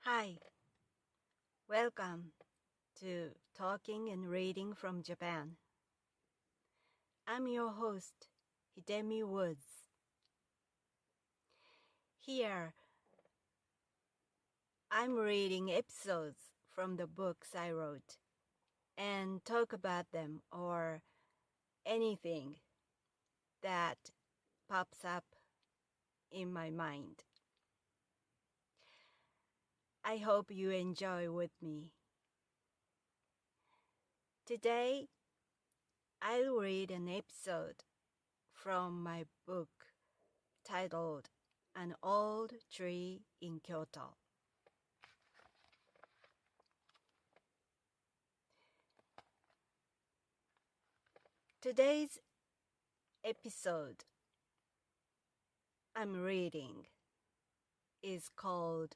Hi, welcome to Talking and Reading from Japan. I'm your host, Hidemi Woods. Here, I'm reading episodes from the books I wrote and talk about them or anything that pops up in my mind. I hope you enjoy with me. Today, I'll read an episode from my book titled An Old Tree in Kyoto. Today's episode I'm reading is called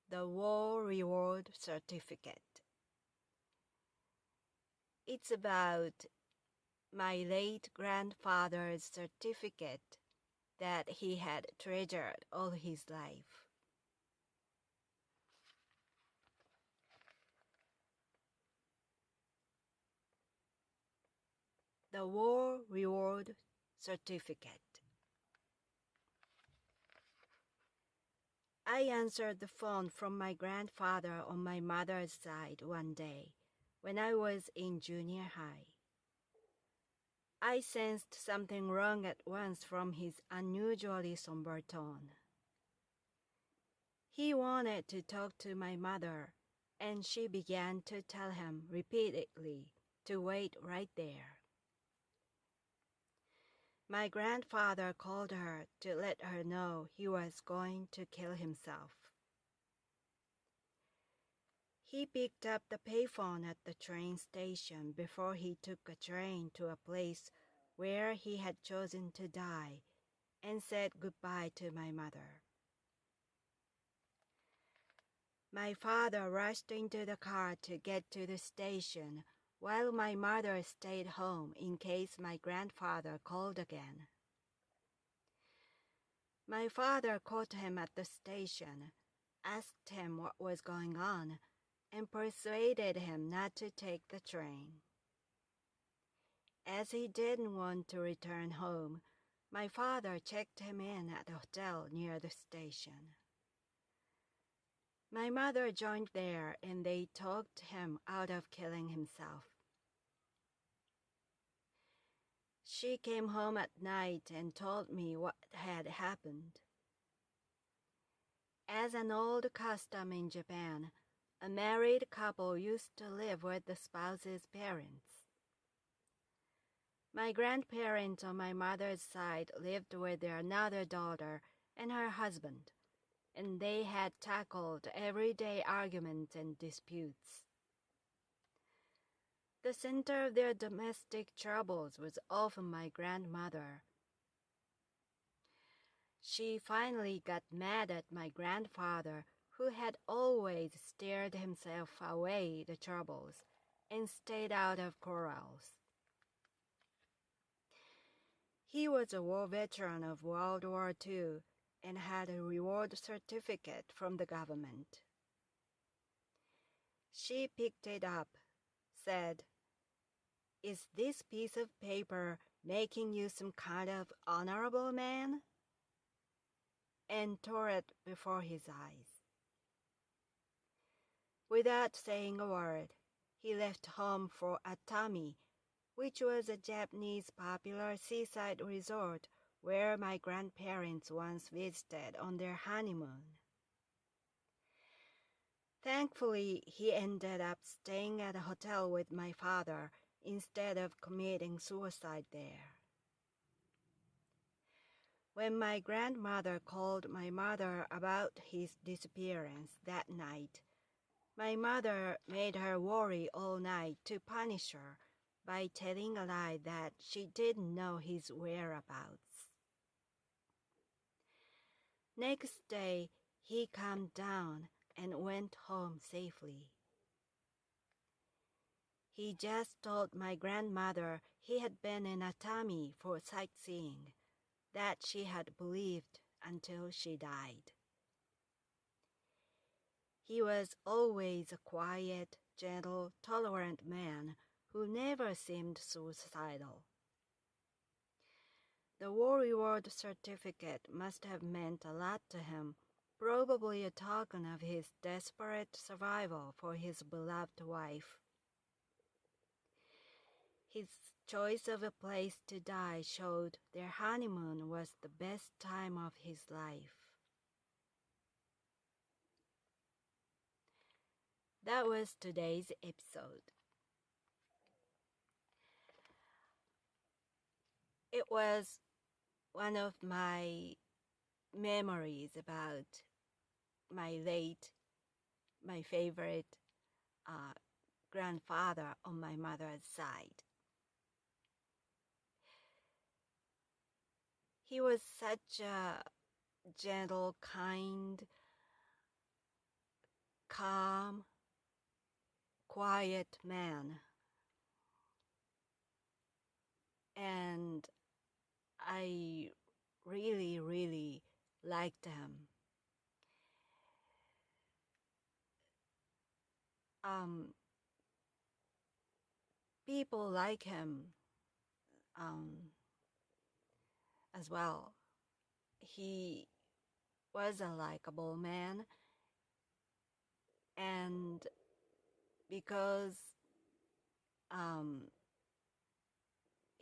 The War Reward Certificate. It's about my late grandfather's certificate that he had treasured all his life. The War Reward Certificate. I answered the phone from my grandfather on my mother's side one day when I was in junior high. I sensed something wrong at once from his unusually somber tone. He wanted to talk to my mother, and she began to tell him repeatedly to wait right there. My grandfather called her to let her know he was going to kill himself. He picked up the payphone at the train station before he took a train to a place where he had chosen to die and said goodbye to my mother. My father rushed into the car to get to the station while my mother stayed home in case my grandfather called again. My father caught him at the station, asked him what was going on, and persuaded him not to take the train. As he didn't want to return home, my father checked him in at a hotel near the station. My mother joined there and they talked him out of killing himself. She came home at night and told me what had happened. As an old custom in Japan, a married couple used to live with the spouse's parents. My grandparents on my mother's side lived with their another daughter and her husband, and they had tackled everyday arguments and disputes. The center of their domestic troubles was often my grandmother. She finally got mad at my grandfather, who had always steered himself away the troubles and stayed out of quarrels. He was a war veteran of World War II and had a reward certificate from the government. She picked it up, said, "Is this piece of paper making you some kind of honorable man?" and tore it before his eyes. Without saying a word, he left home for Atami, which was a Japanese popular seaside resort where my grandparents once visited on their honeymoon. Thankfully, he ended up staying at a hotel with my father instead of committing suicide there. When my grandmother called my mother about his disappearance that night, my mother made her worry all night to punish her by telling a lie that she didn't know his whereabouts. Next day, he calmed down and went home safely. He just told my grandmother he had been in Atami for sightseeing, that she had believed until she died. He was always a quiet, gentle, tolerant man who never seemed suicidal. The war reward certificate must have meant a lot to him, probably a token of his desperate survival for his beloved wife. His choice of a place to die showed their honeymoon was the best time of his life. That was today's episode. It was one of my memories about my favorite grandfather on my mother's side. He was such a gentle, kind, calm, quiet man. And I really, really liked him. People like him as well. He was a likable man, and because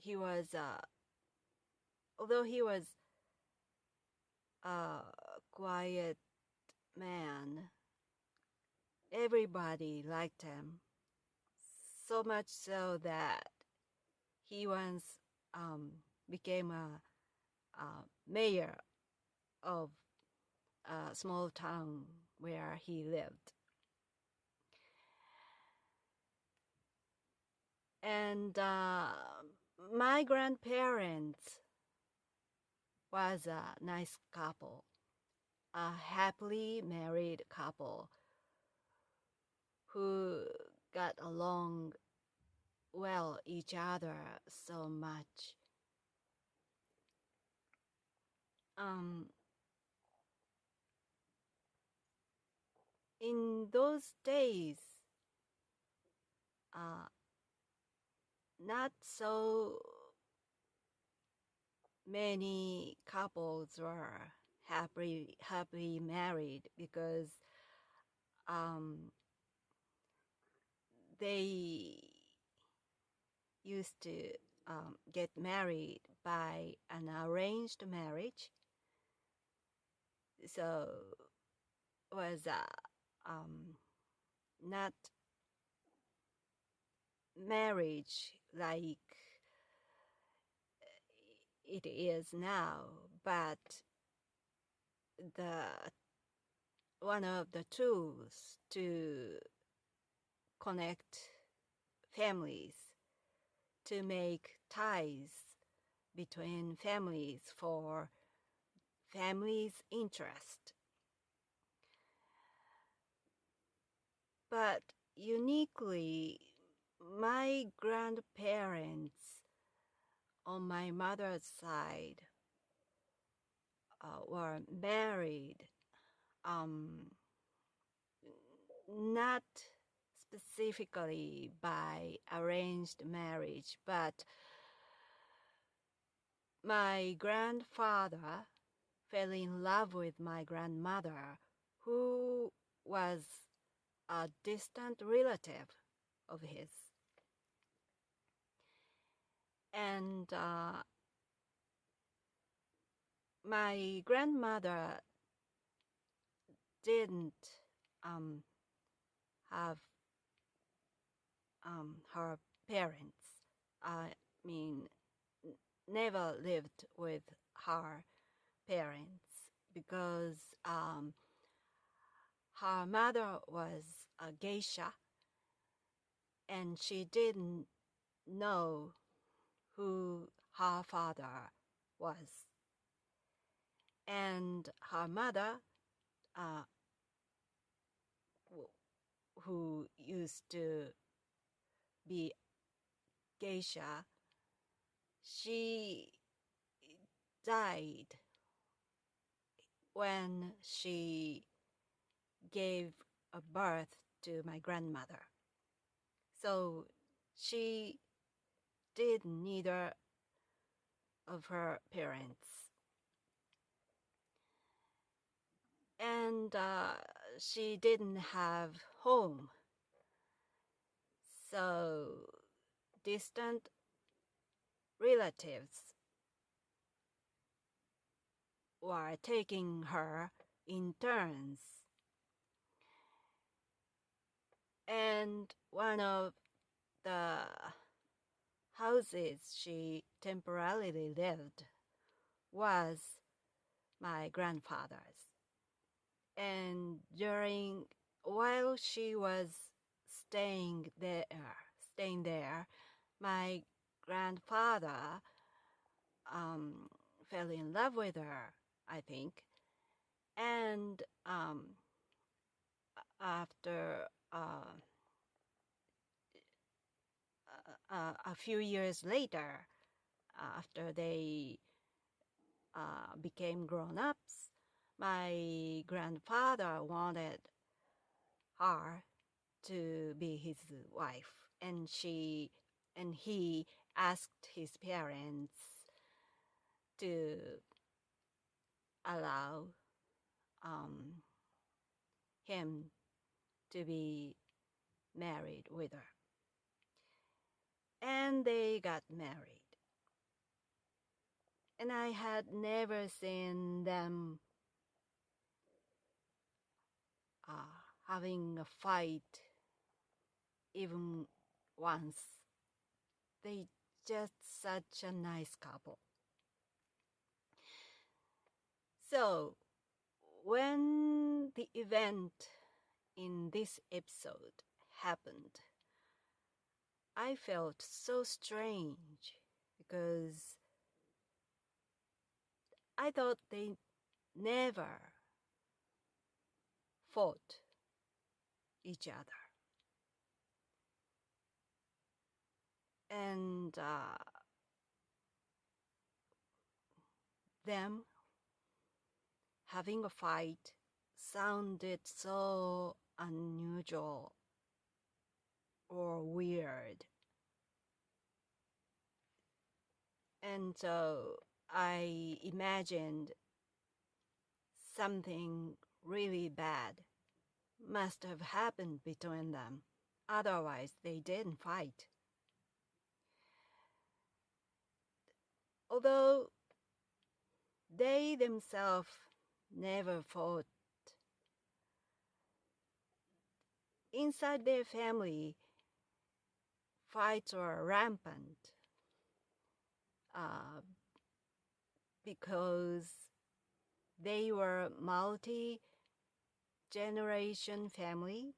he was, although he was a quiet man, everybody liked him. So much so that he once became a mayor of a small town where he lived. And my grandparents was a nice couple, a happily married couple who got along well each other so much. In those days, not so many couples were happily married because they used to get married by an arranged marriage. So it was not marriage like it is now, but one of the tools to connect families, to make ties between families for families' interest. But uniquely, my grandparents on my mother's side were married, not specifically by arranged marriage, but my grandfather fell in love with my grandmother, who was a distant relative of his. And my grandmother didn't have her parents. I mean, never lived with her parents because her mother was a geisha and she didn't know who her father was. And her mother, who used to be geisha, she died when she gave birth to my grandmother. So she did neither of her parents. And she didn't have home. So distant relatives were taking her in turns. And one of the houses she temporarily lived was my grandfather's. And while she was staying there, my grandfather fell in love with her, I think. And after a few years later, after they became grown-ups, my grandfather wanted her to be his wife, and he asked his parents to allow him to be married with her. And they got married. And I had never seen them having a fight even once. They just such a nice couple. So when the event in this episode happened, I felt so strange because I thought they never fought each other. And them having a fight sounded so unusual or weird. And so I imagined something really bad must have happened between them. Otherwise, they didn't fight. Although they themselves never fought, inside their family, fights were rampant because they were multi-generation family,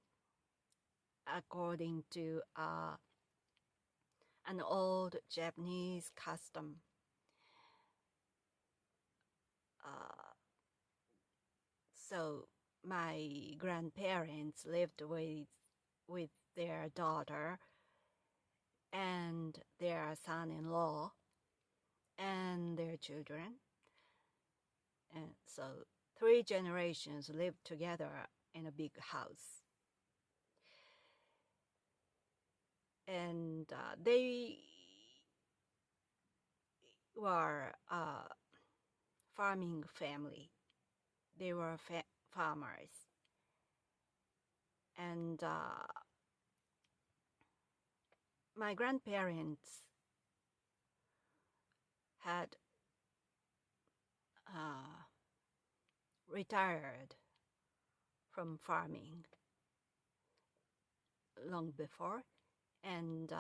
according to an old Japanese custom. So my grandparents lived with their daughter and their son-in-law and their children. And so 3 generations lived together in a big house. And they were a farming family. They were farmers. And my grandparents had retired from farming long before, and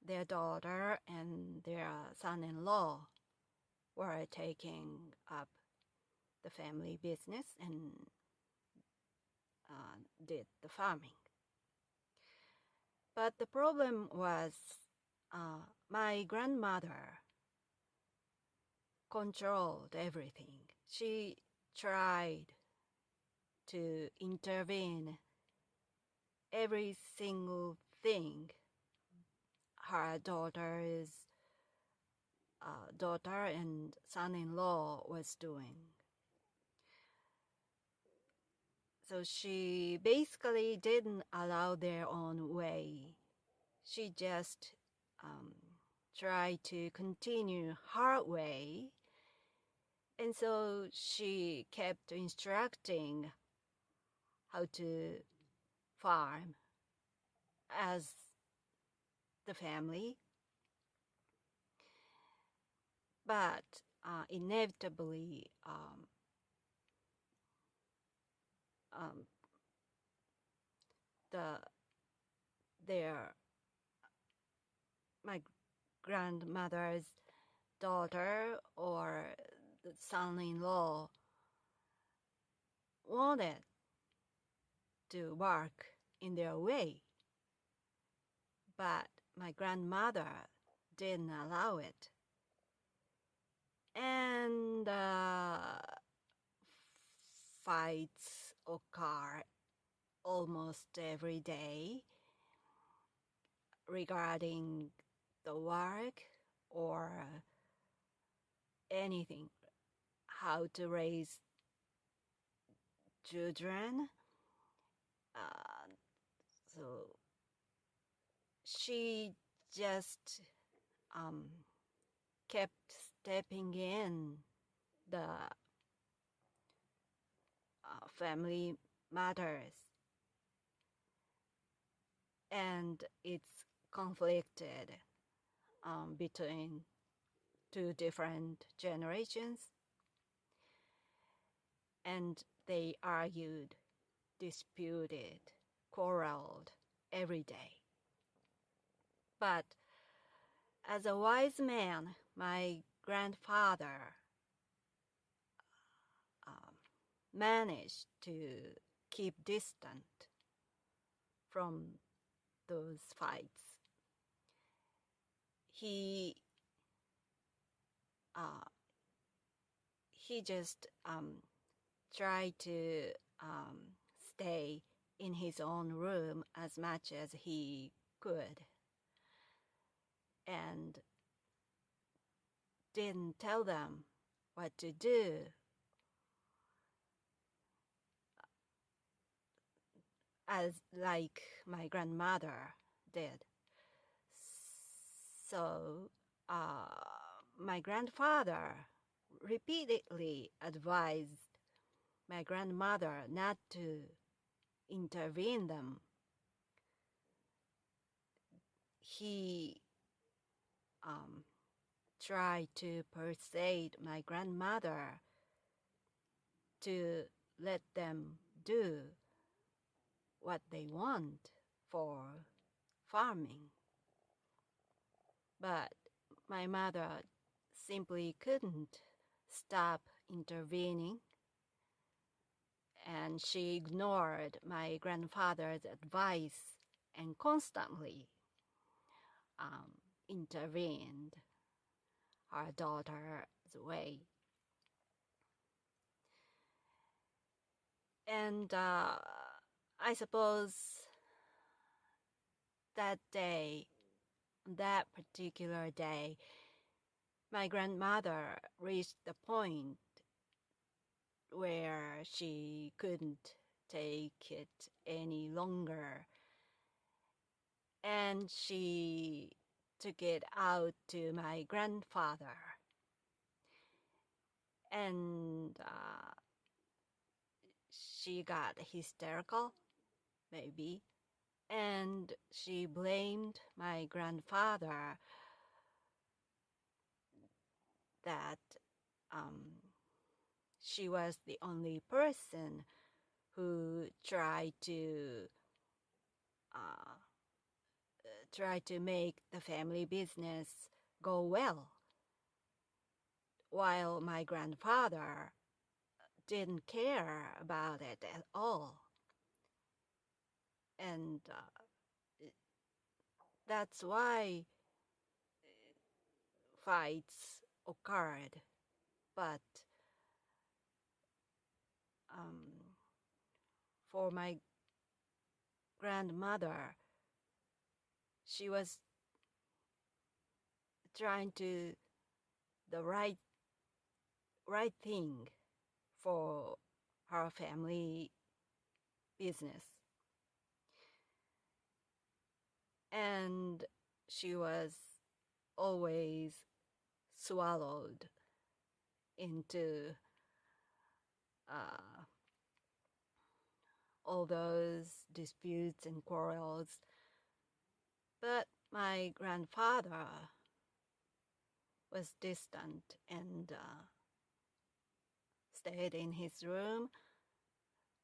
their daughter and their son-in-law were taking up the family business and did the farming. But the problem was my grandmother controlled everything. She tried to intervene every single thing her daughter and son-in-law was doing. So she basically didn't allow their own way. She just tried to continue her way. And so she kept instructing how to farm as the family. But inevitably, um, the their my grandmother's daughter or the son-in-law wanted to work in their way, but my grandmother didn't allow it. And fights occur almost every day regarding the work or anything, how to raise children. So she just kept stepping in the family matters, and it's conflicted between two different generations, and they argued, disputed, quarreled every day. But as a wise man, my grandfather managed to keep distant from those fights. He just tried to stay in his own room as much as he could, and didn't tell them what to do. As like my grandmother did. So my grandfather repeatedly advised my grandmother not to intervene them. He tried to persuade my grandmother to let them do what they want for farming. But my mother simply couldn't stop intervening, and she ignored my grandfather's advice and constantly intervened her daughter's way. And I suppose that particular day, my grandmother reached the point where she couldn't take it any longer, and she took it out to my grandfather. And she got hysterical, maybe, and she blamed my grandfather that she was the only person who tried to make the family business go well, while my grandfather didn't care about it at all. And that's why fights occurred. But for my grandmother, she was trying to the right thing for her family business. And she was always swallowed into all those disputes and quarrels. But my grandfather was distant and stayed in his room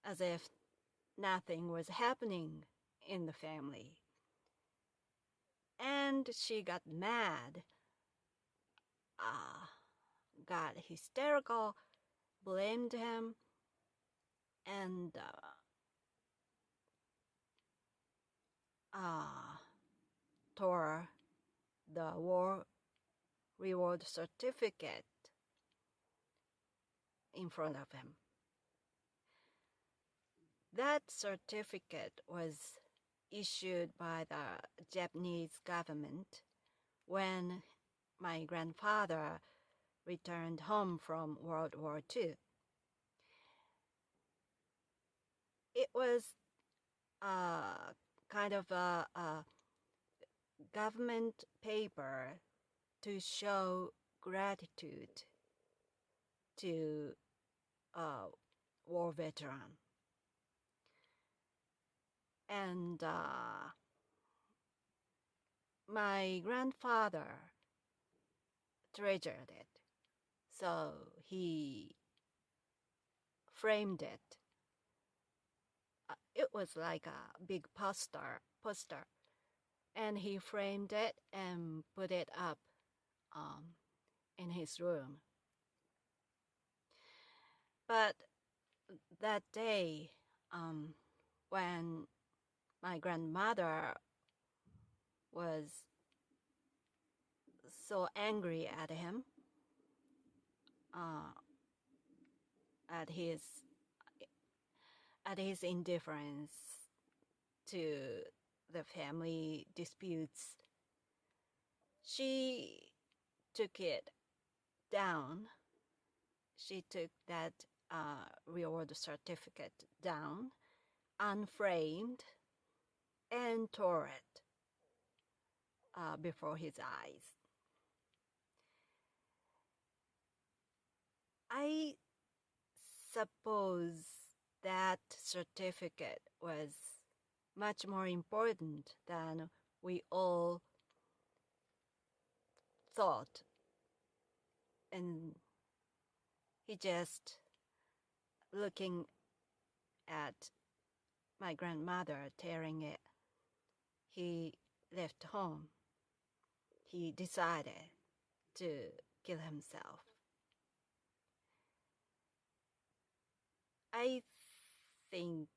as if nothing was happening in the family. And she got mad, got hysterical, blamed him, and tore the war reward certificate in front of him. That certificate was issued by the Japanese government when my grandfather returned home from World War II. It was kind of a government paper to show gratitude to a war veteran. And my grandfather treasured it, so he framed it. It was like a big poster, and he framed it and put it up in his room. But that day, when my grandmother was so angry at him, at his indifference to the family disputes, she took it down. She took that reward certificate down, unframed, and tore it before his eyes. I suppose that certificate was much more important than we all thought. And he just looking at my grandmother tearing it, he left home. He decided to kill himself. I think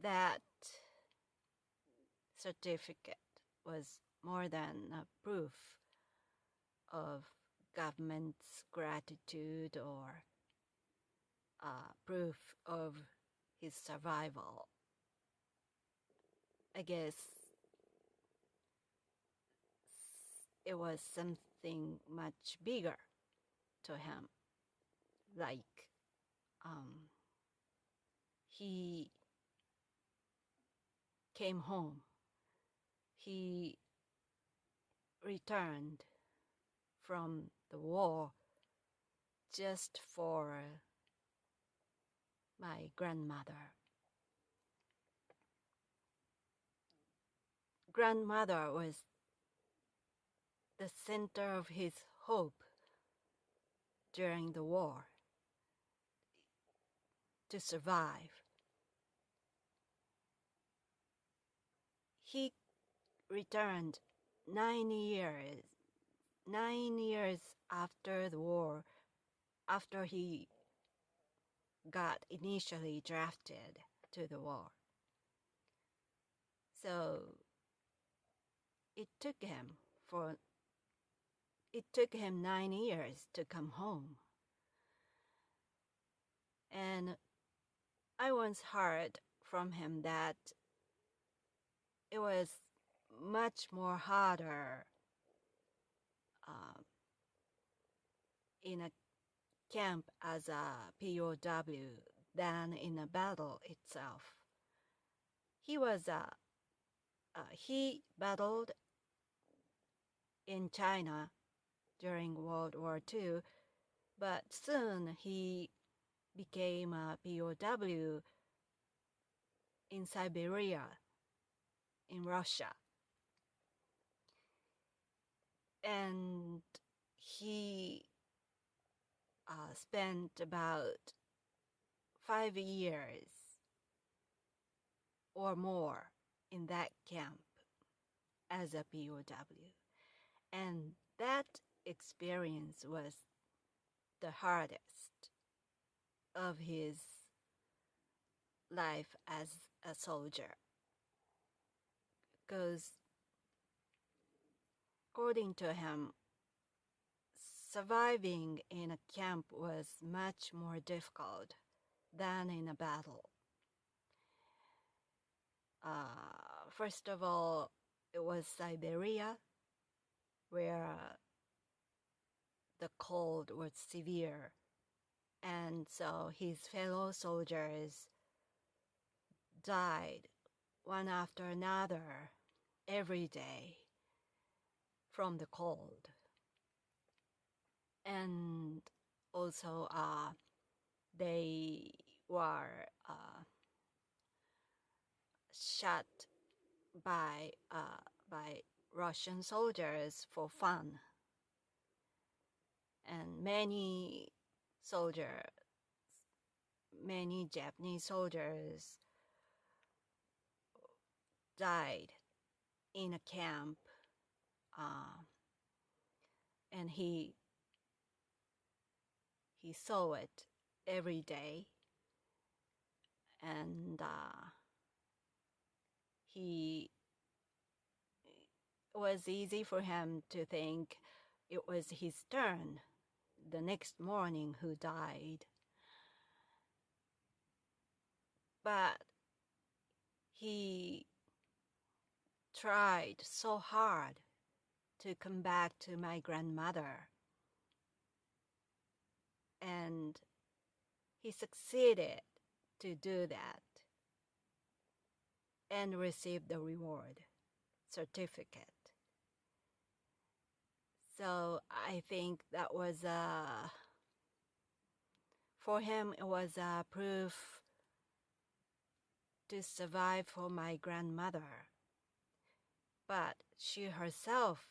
that certificate was more than a proof of government's gratitude or proof of his survival. I guess it was something much bigger to him, like he came home. He returned from the war just for my grandmother. Grandmother was the center of his hope during the war to survive. He returned 9 years after the war, after he got initially drafted to the war. So it took him 9 years to come home. And I once heard from him that it was much more harder in a camp as a POW than in a battle itself. He battled in China during World War II, but soon he became a POW in Siberia, in Russia. And he spent about 5 years or more in that camp as a POW. And that experience was the hardest of his life as a soldier. Because according to him, surviving in a camp was much more difficult than in a battle. First of all, it was Siberia, where the cold was severe, and so his fellow soldiers died one after another every day from the cold. And also they were shot by Russian soldiers for fun. And many Japanese soldiers died in a camp, and he saw it every day, and it was easy for him to think it was his turn the next morning who died. But he tried so hard to come back to my grandmother, and he succeeded to do that and received the reward certificate. So I think that was for him, it was a proof to survive for my grandmother. But she herself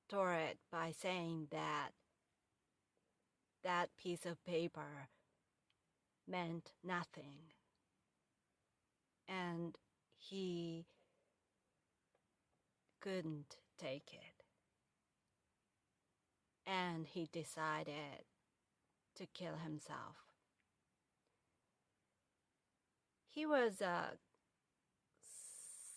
tore it by saying that that piece of paper meant nothing. And he couldn't take it. And he decided to kill himself. He was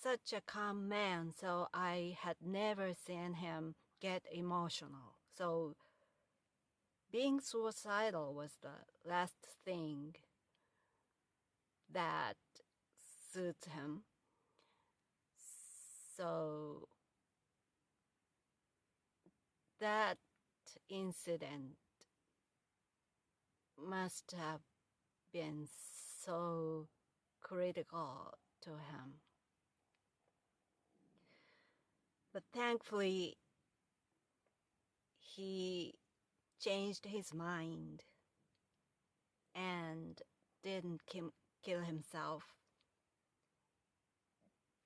such a calm man, so I had never seen him get emotional. So being suicidal was the last thing that suits him. So that incident must have been so critical to him. But thankfully, he changed his mind and didn't kill himself,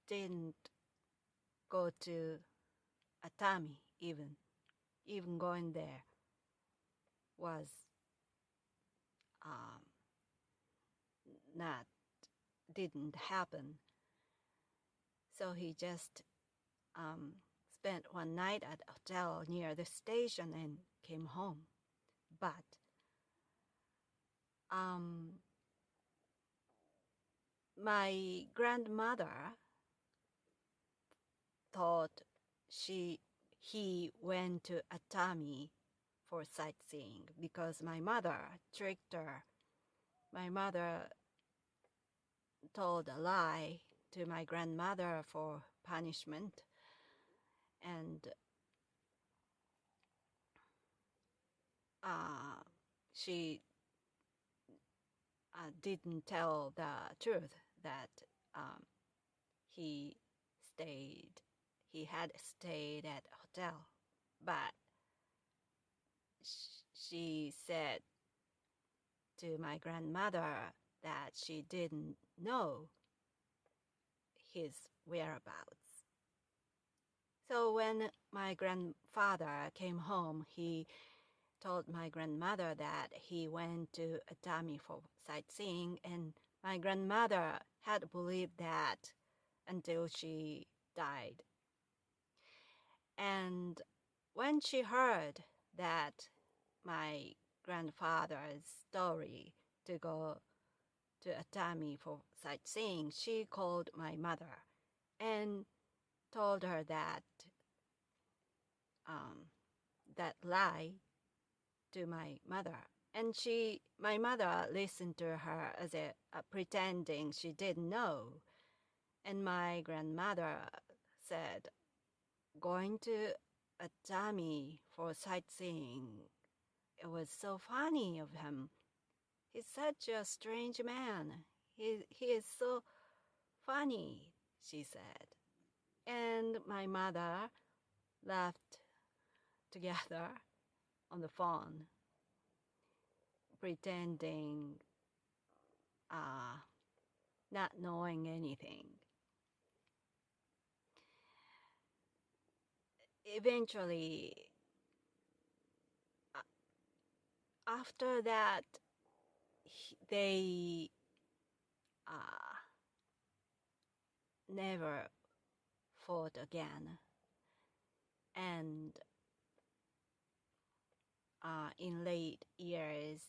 didn't go to Atami even. Even going there was didn't happen. So he just spent one night at a hotel near the station and came home. But my grandmother thought he went to Atami for sightseeing because my mother tricked her. My mother told a lie to my grandmother for punishment, and she didn't tell the truth that he had stayed at a hotel, but she said to my grandmother that she didn't know his whereabouts. So when my grandfather came home, he told my grandmother that he went to Atami for sightseeing, and my grandmother had believed that until she died. And when she heard that my grandfather's story to go to Atami for sightseeing, she called my mother and told her that that lie to my mother. And my mother listened to her as pretending she didn't know. And my grandmother said, going to Atami for sightseeing, it was so funny of him. He's such a strange man. He is so funny, she said. And my mother laughed together on the phone, pretending not knowing anything. Eventually, after that, they never fought again. And in late years,